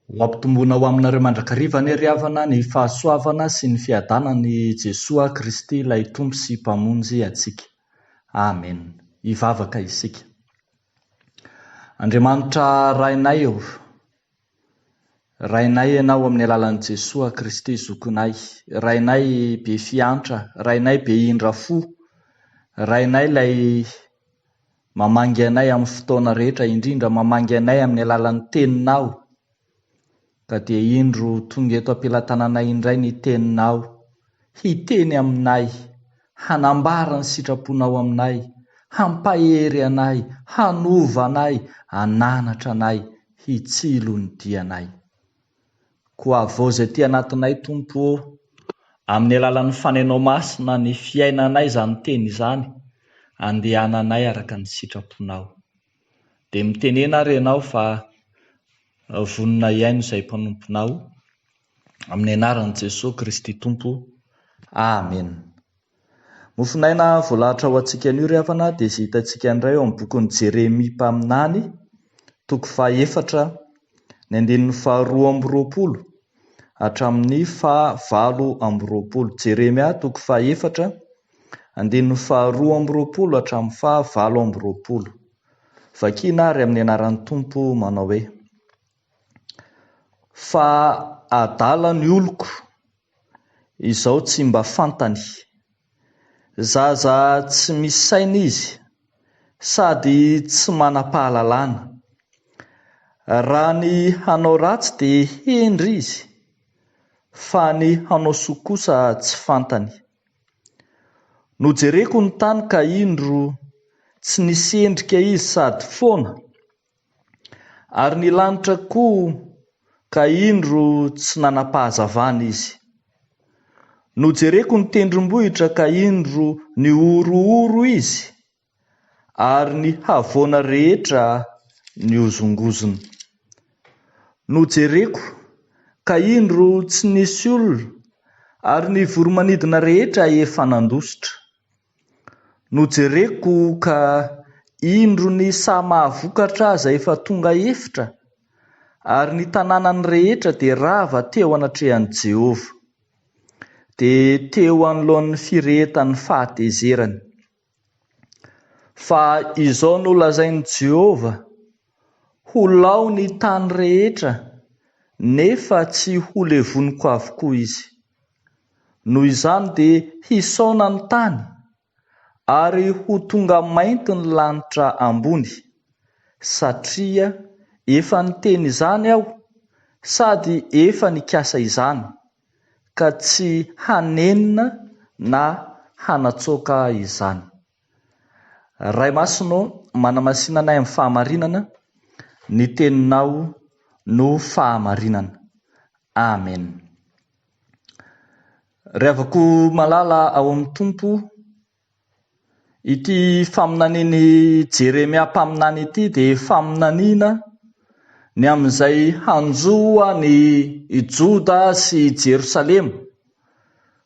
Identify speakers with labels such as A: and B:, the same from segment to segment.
A: Ho ampitomboana ho aminareo mandrakariva ny riavana ny fahasoavana sy ny fiadanany Jesosy Kristy ilay tompo sy mpamonjy antsika. Amen. Hivavaka isika. Andriamanitra rainay eo, rainay ianao amin'ny alalan'i Jesosy Kristy zokinay, rainay be fiantra, rainay be indra fo, rainay ilay mamangy anay amin'ny fotoana rehetra, indrindra mamangy anay amin'ny alalan'ny teninao. Ka dia indro tonga eto am-pelatananay indray ny teninao, hiteny aminay, hanambara ny sitraponao aminay, hampahery anay, hanova anay, hananatra anay, hitsilo ny dianay. Koa avao izay ty anatinay Tompo, amin'ny alalan'ny fanenao masina ny fiainanay izany teny izany, andehananay araka ny sitraponao. Dia mitenena ary ianao fa vonina iaino izay mpanomponao, amin'ny anaran'i Jesosy Kristy Tompo. Amen. Mofinaina voalahatra ho antsika anio ry havana dia izay hitantsika indray eo amin'ny bokin'ny Jeremia mpaminany, toko 4, ny 12 hatramin'ny 20. Jeremia toko 4, 12 hatramin'ny 20. Vakiana ary amin'ny anaran'ny Tompo manao hoe: fa adala ny oloko, izao tsy mba fantany, zaza tsy misy saina izy, sady tsy manam-pahalalana. Raha ny hanao ratsy dia hendry izy, fa ny hanao soa kosa tsy fantany. Nojereko ny tany ka indro tsy nisy endrika izy sady foana, ary ny lanitra koa ka indro tsy nanam-pahazavana izy. Nojereko ny tendrombohitra ka indro ny orooro izy, ary ny havoana rehetra ny ozongozona. Nojereko ka indro tsy nisy olona, ary ny voromanidina rehetra efa nandositra. Nojereko ka indro ny saha mahavokatra aza efa tonga efitra, ary ny tanànany rehetra dia rava teo anatrehan'i Jehovah, dia teo anoloan'ny firehetan'ny fahatezerany. Fa izao no lazain'i Jehovah, ho lao ny tany rehetra, nefa tsy ho levoniko avokoa izy. Noho izany dia hisaona ny tany, ary ho tonga mainty ny lanitra ambony, satria efa niteny izany aho, sady efa nikasa izany, ka tsy hanenina na hanatsoaka izany. Ray Masino, manamasinanay amin'ny fahamarinana, ny teninao no fahamarinana. Amen. Revako malala ao amin'ny Tompo, ity faminaniany Jeremia mpaminany ity dia faminaniana ny amin'izay hanjoa ny Joda sy Jerosalema,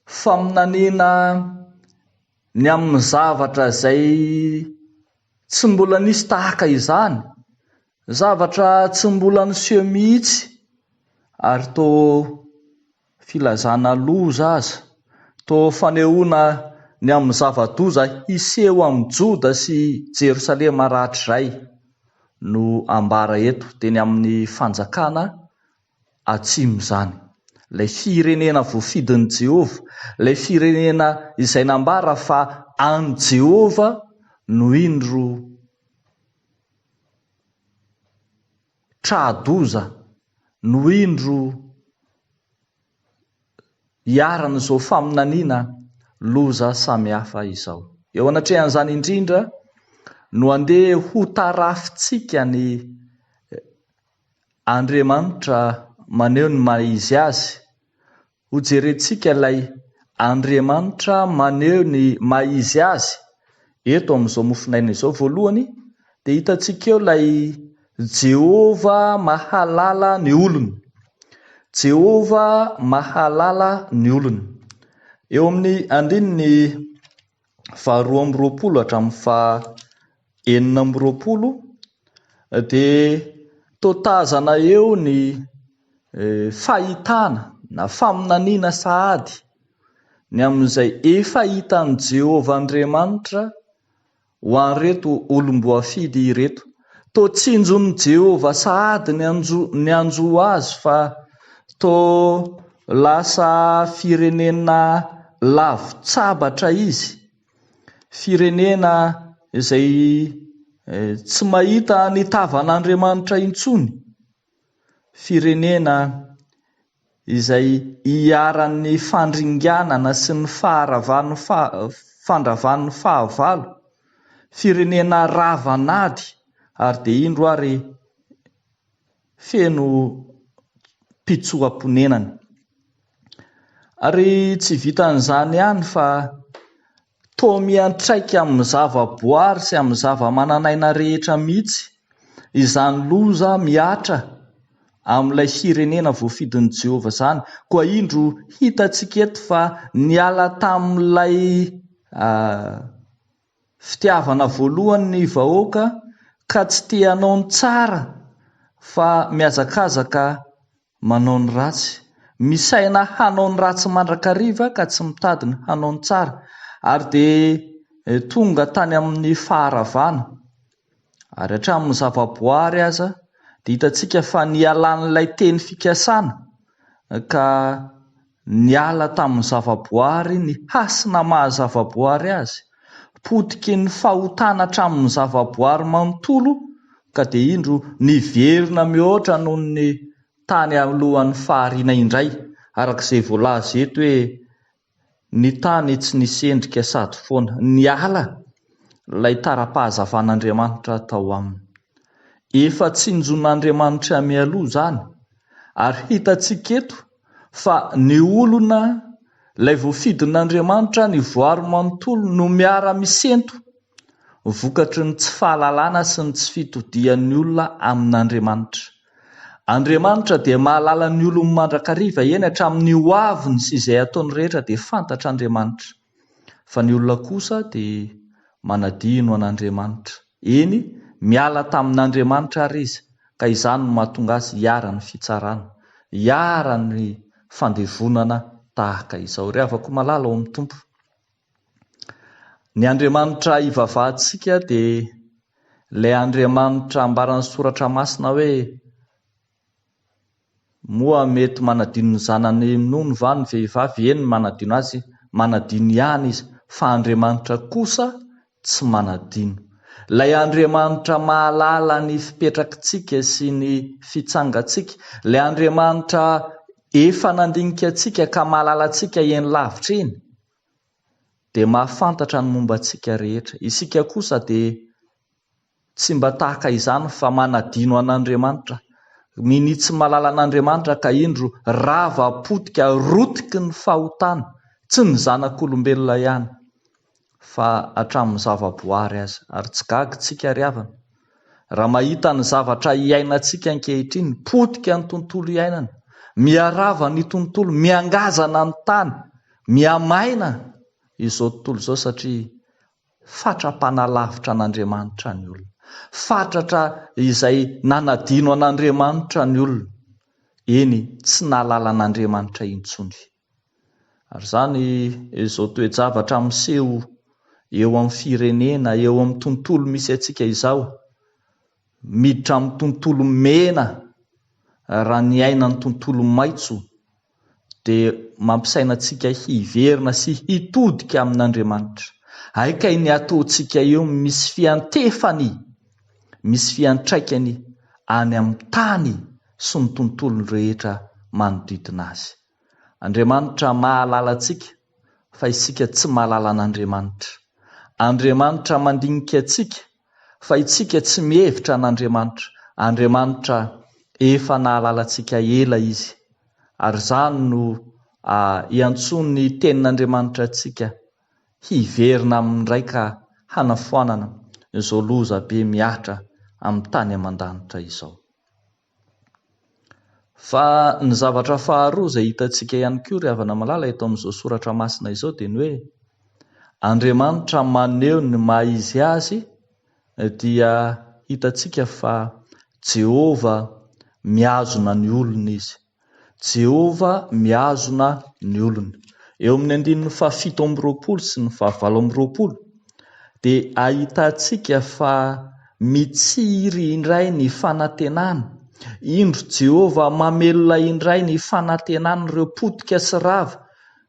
A: faminaniana ny amin'ny zavatra izay tsy mbola nisy tahaka izany, zavatra tsy mbola niseho mihitsy, ary toa filazana loza aza, toa fanehoana ny amin'ny zava-doza hiseho amin'ny Joda sy Jerosalema rahatray no ambara eto, dia ny amin'ny fanjakana atsimo izany. Ilay firenena voafidin'i Jehovah, ilay firenena izay nambara fa an Jehovah no indro tradoza, no indro hiarana izao faminaniana loza samihafa izao. Eo anatrehan'izany indrindra no andeha ho tarafitsika ny Andriamanitra maneho ny maizy azy. Ho jerentsika ilay Andriamanitra maneho ny maizy azy eto amin'izao mofinaina izao. Voalohany dia hitantsika eo ilay Jehovah mahalala ny olona. Jehovah mahalala ny olona. Eo amin'ny andininy 2:20 hatramin'ny 4:20 dia toa tazana eo ny fahitana na faminaniana sahady ny amin'izay efa hitan'ny Jehovah Andriamanitra ho an'ireto olom-boafidy ireto. Toa tsinjon'ny Jehovah sahady ny anjo azy fa toa lasa firenena lavitsabatra izy, firenena izay tsy mahita ny tavan'Andriamanitra intsony, firenena izay hiaran'ny fandringanana sy ny fandravan'ny fahavalo, firenena ravanady ary dia indro ary feno pitsoam-ponenany. Ary tsy vitan'izany ihany fa toa miantraika amin'ny zavaboary sy amin'ny zavamananaina rehetra mihitsy izany loza miatra amin'ilay firenena voafidin'i Jehovah izany. Koa indro hitantsika eto fa niala tamin'ilay fitiavana voalohany ny vahoaka ka tsy te hanao ny tsara fa miazakazaka manao ny ratsy, misaina hanao ny ratsy mandrakariva ka tsy mitady ny hanao ny tsara, ary dia tonga tany amin'ny faharavana. Ary hatramin'ny zavaboary aza dia hitantsika fa nialan'ilay teny fikasana ka niala tamin'ny zavaboary ny hasina mahazavaboary azy, potiky ny fahotana hatramin'ny zavaboary manontolo ka dia indro niverina mihoatra noho ny tany alohan'ny fahariana indray, arak'izay voalaza eto hoe ny tany tsy nisendrika sady foana, niala ilay tara-pahazavan'Andriamanitra tao aminy. Efa tsinjon'Andriamanitra mialoha izany, ary hitantsika eto fa ny olona ilay voafidin'Andriamanitra ny voary manontolo no miara-misento vokatry ny tsy fahalalana sy ny tsy fitodian'ny olona amin'Andriamanitra. Andriamanitra dia mahalala ny olony mandrakariva, eny hatramin'ny hoaviny sy izay ataony rehetra dia fantatr'Andriamanitra, fa ny olona kosa dia manadino an'Andriamanitra. Eny, miala tamin'Andriamanitra ary izy, ka izany no mahatonga azy hiara ny fitsarana, hiara ny fandevonana tahaka izao. Ry havako malala ao amin'ny Tompo. Ny Andriamanitra ivavahantsika dia ilay Andriamanitra ambaran'ny soratra masina hoe moa mety manadino ny zanany nono va ny vehivavy, eny manadino azy, manadino ihany izy, fa Andriamanitra kosa tsy manadino. Ilay Andriamanitra mahalala ny fipetrakintsika sy ny fitsangantsika, ilay Andriamanitra efa nandinika antsika ka mahalala antsika eny lavitra eny, dia mahafantatra ny momba antsika rehetra. Isika kosa dia tsy mba tahaka izany fa manadino an'Andriamanitra, minitsy malala an'Andriamanitra ka indro rava potika rotiky ny fahotana, tsy ny zanak'olombelona ihany fa hatramin'ny zavaboary aza. Ary tsy gaga tsika ry havana, raha mahita ny zavatra iainantsika ankehitriny, potika ny tontolo iainana, miarava ny tontolo, miangazana ny tany, miamaina izao tontolo izao, satria fatra-panalavitra an'Andriamanitra ny olona, fatratra izay nanadino an'Andriamanitra ny olona, eny tsy nahalala an'Andriamanitra intsony. Ary izany izao toe-javatra miseho eo amin'ny firenena, eo amin'ny tontolo misy antsika izao, miditra amin'ny tontolo mena raha ny aina ny tontolo maitso, dia mampisaina antsika hiverina sy hitodika amin'Andriamanitra. Aika ny ataontsika eo misy fiantefany, misy fiantraikany any amin'ny tany sy ny tontolo rehetra manodidina azy. Andriamanitra mahalala antsika fa isika tsy mahalala an'Andriamanitra. Andriamanitra mandinika antsika fa isika tsy mihevitra an'Andriamanitra. Andriamanitra efa nahalala antsika ela izy, ary izany no iantsony ny tenin'Andriamanitra antsika hiverina amin'ny raika hanafoanana izao loza be miatra amin'ny tany aman-danitra izao. Fa ny zavatra faharoa izay hitantsika ihany koa ry havana malala eto amin'izao soratra masina izao dia ny hoe Andriamanitra maneho ny maha izy azy, dia hitantsika fa Jehovah miazona ny olona izy. Jehova miazona ny olony. Eo amin'ny 7:20 sy ny 20 dia ahitantsika fa mitsiry indray ny fanantenana. Indro Jehova mamelona indray ny fanantenana ireo potika sy rava,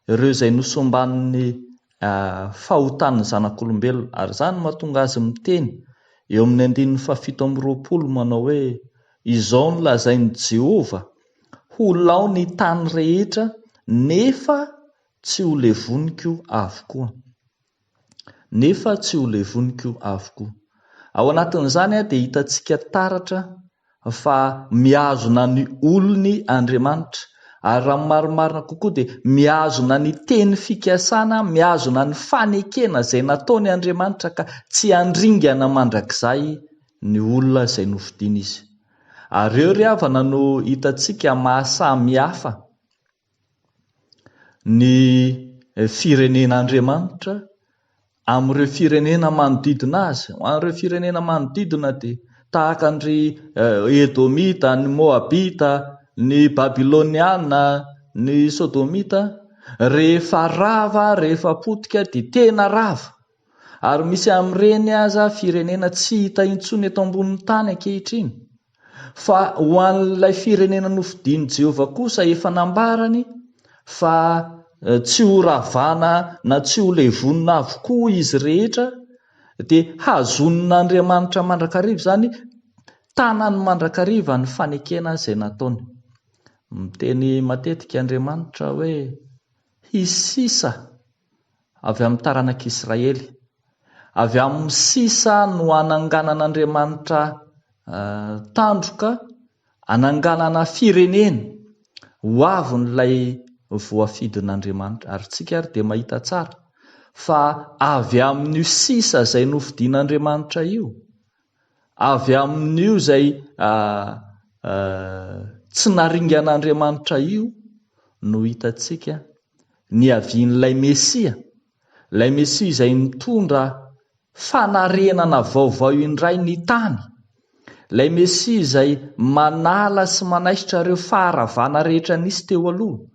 A: ireo izay nosomban'ny fahotan'ny zanak'olombelona. Ary izany mahatonga azy miteny eo amin'ny 7:20 manao hoe: izao no lazain'i Jehova, ho lao ny tany rehetra nefa tsy ho levoniko avokoa. Nefa tsy ho levoniko avokoa. Ao anatin'izany dia hitantsika taratra fa miazona ny olony Andriamanitra. Ary raha marimarina kokoa dia miazona ny teny fikasana, miazona ny fanekena izay nataony Andriamanitra ka tsy handringana mandrakizay ny olona izay novidiana izy. Ary eo ry havana no hitantsika mahasamihafa ny firenen'Andriamanitra amin'ireo firenena manodidina azy. Ho an'ireo firenena manodidina dia tahaka ny Edomita, ny Moabita, ny Babiloniana, ny Sodomita, rehefa rava, rehefa potika dia tena rava. Ary misy amin'ireny aza firenena tsy hita intsony eto ambonin'ny tany ankehitriny. Fa ho an'ilay firenena nofidian'i Jehova kosa efa nambarany fa tsy ho ravana na tsy ho levonina avokoa izy rehetra, dia hazon'Andriamanitra mandrakariva izany, tanany mandrakariva ny fanekena izay nataony. Miteny matetika Andriamanitra hoe hisisa avy amin'ny taranak'Israely. Avy amin'ny sisa no ananganan'Andriamanitra tandroka, ananganana firenena ho avy n'ilay voafidin'Andriamanitra. Ary tsika ary dia mahita tsara fa avy amin'io sisa izay nofidian'Andriamanitra io, avy amin'io izay tsy naringan'Andriamanitra io no hitantsika ny avian'ilay Mesia. Ilay Mesia izay mitondra fanarenana vaovao indray ny tany. Ilay Mesia izay manala sy manaisitra ireo faharavana rehetra nisy teo aloha.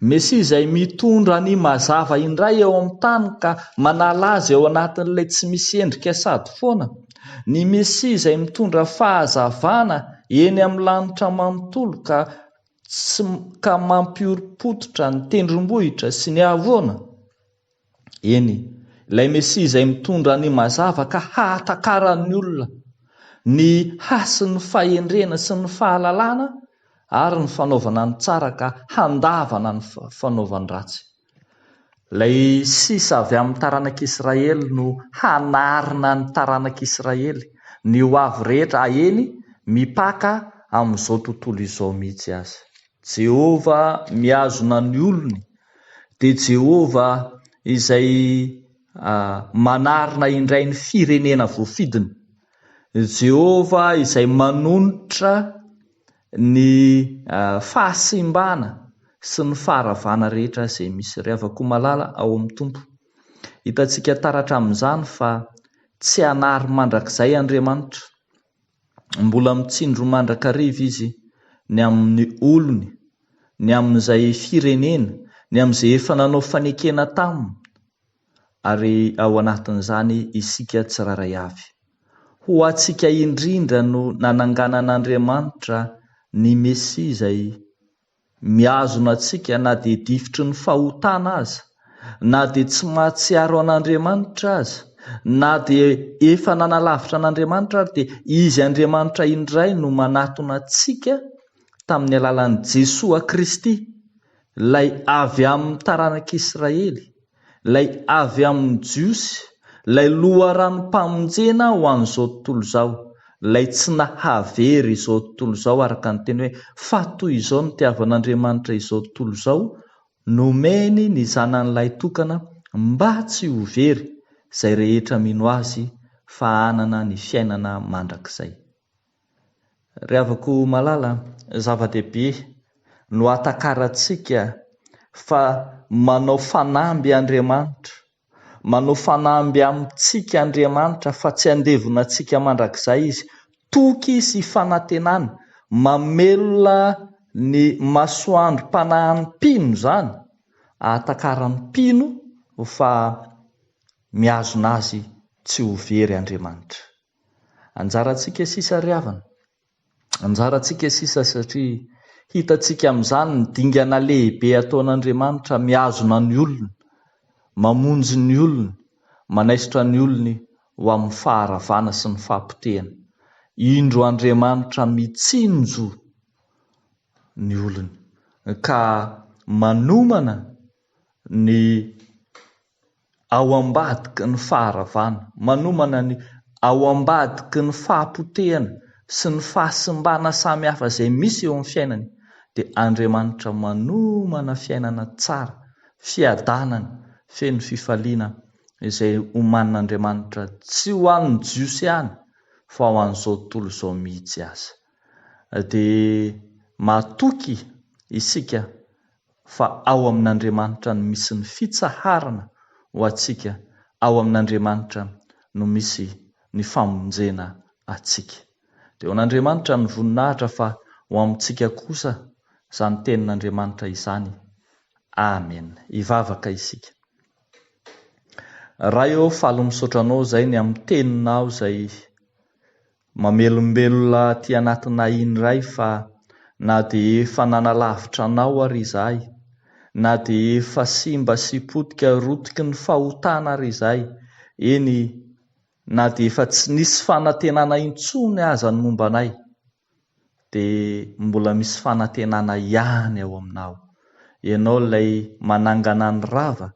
A: Mesia izay mitondra ny mazava indray eo amin'ny tany ka manala azy ao anatin'ilay tsy misy endrika sady foana. Ny Mesia izay mitondra fahazavana eny amin'ny lanitra manontolo ka mampioripototra ny tendrombohitra sy ny havoana. Eny, ilay Mesia izay mitondra ny mazava ka hahatakarany olona ny hasy ny fahendrena sy ny fahalalana ary ny fanaovana ny tsara ka handavana ny fanaovany ratsy. Ilay sisa avy amin'ny taranak'Israely no hanarina ny taranak'Israely. Ny ho avy rehetra eny mipaka amin'izao tontolo izao mihitsy azy. Jehova miazona ny olony, dia Jehova izay manarina indray ny firenena voafidiny. Jehova izay manonitra ny fahasimbana sy ny faharavana rehetra izay misy. Ry havako malala ao amin'ny Tompo, hitantsika taratra amin'izany fa tsy hanary mandrakizay Andriamanitra. Mbola mitsindro mandrakariva izy ny amin'ny olony, ny amin'izay firenena, ny amin'izay efa nanao fanekena taminy. Ary ao anatin'izany isika tsiraray avy. Ho antsika indrindra no nananganan'Andriamanitra ny Mesia izay miazona antsika, na dia difitry ny fahotana aza, na dia tsy mahatsiaro an'Andriamanitra aza, na dia efa nanalavitra an'Andriamanitra ary, dia izy Andriamanitra indray no manatona antsika tamin'ny alalan'i Jesoa Kristy, ilay avy amin'ny taranak'Israely, ilay avy amin'ny Jiosy, ilay loharanom-pamonjena ho an'izao tontolo izao, ilay tsy nahavery izao tontolo izao, araka ny teny hoe fa toy izao no tiavan'Andriamanitra izao tontolo izao, nomeny ny zanan'ilay tokana mba tsy ho very izay rehetra mino azy fa hanana ny fiainana mandrakizay. Ry havako malala, zava-dehibe no atakarantsika fa manao fanamby Andriamanitra, manao fanamby amintsika Andriamanitra fa tsy handevona antsika mandrakizay izy, toky sy fanantenana, mamelona ny masoandro mpanahan'ny mpino zany ahatakarany mpino fa miazona azy tsy ho very Andriamanitra. Anjarantsika sisa riavana, anjarantsika sisa satria hitantsika amin'izany ny dingana lehibe ataon'Andriamanitra miazona ny olona, mamonjy ny olona, manaisitra ny olony ho amin'ny faharavana sy ny fahampotehana. Indro Andriamanitra mitsinjo ny olony ka manomana ny ao ambadiky ny faharavana, manomana ny ao ambadiky ny fahampotehana sy ny fahasimbana samihafa izay misy eo amin'ny fiainany, dia Andriamanitra manomana fiainana tsara, fiadanana, feno fifaliana izay omanin'Andriamanitra tsy ho an'ny jiosy ihany fa ho an'izao tontolo izao mihitsy aza. Dia mahatoky isika fa ao amin'Andriamanitra no misy ny fitsaharana ho atsika, ao amin'Andriamanitra no misy ny famonjena atsika. Dia ho an'Andriamanitra ny voninahitra fa ho amintsika kosa izany tenin'Andriamanitra izany. Amen. Ivavaka isika. Raha eo faly misaotra anao izay ny amin'ny teninao izay mamelombelona ty anatina iray fa na dia efa nanalavitra anao ary izahay, na dia efa simba sy potika rotiky ny fahotana ary izahay, eny na dia efa tsy nisy fanantenana intsony aza ny momba anay, dia mbola misy fanantenana ihany ao aminao. Ianao ilay manangana ny rava,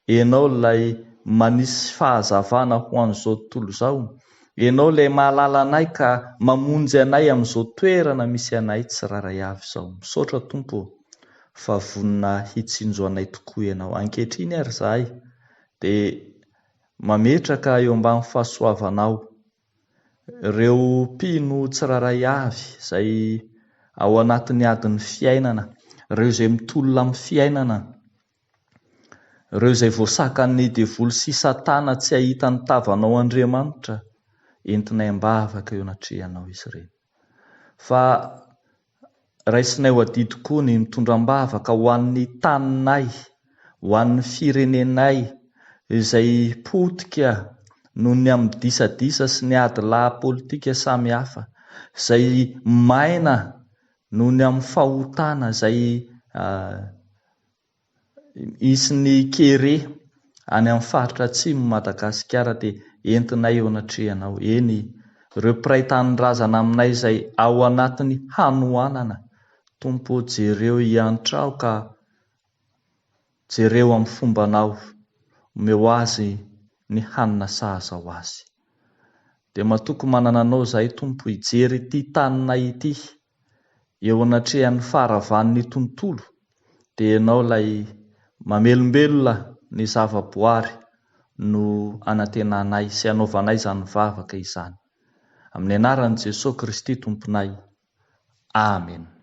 A: ianao ilay manisy fahazavana ho an'izao tontolo izao, ianao ilay mahalala anay ka mamonjy anay amin'izao toerana misy anay tsiraray avy izao. Misaotra Tompo fa vonina hitsinjo anay tokoa ianao. Ankehitriny ary izahay dia mametraka eo ambany fahasoavanao ireo mpino tsiraray avy izay ao anatin'ny adin'ny fiainana, ireo izay mitolona amin'ny fiainana, ireo izay voasakan'ny devoly sisa-tana tsy ahita ny tavanao Andriamanitra, entinay mbavaka eo anatrihanao izy ireny. Fa raisinay ho adidy koa ny mitondram-bavaka ho an'ny taninay, ho an'ny firenenay izay potika noho ny amin'ny disadisa sy ny adilahy politika samihafa, izay maina noho ny amin'ny fahotana izay isy ny kere any amin'ny faritra atsimo Madagasikara, dia entinay eo anatrihanao. Eny, ireo mpiray tanindrazana aminay izay ao anatin'ny hanoanana, Tompo jereo hiantrao ka jereo amin'ny fombanao, omeo azy ny hanina sahaza ho azy. Dia mahatoky manana anao izahay Tompo hijery ity taninay ity eo anatrehan'ny faharavan'ny tontolo, dia ianao ilay mamelombelona ny zavaboary no anantenanay sy anaovanay izany vavaka izany. Amin'ny anaran'i Jesosy Kristy Tomponay. Amen.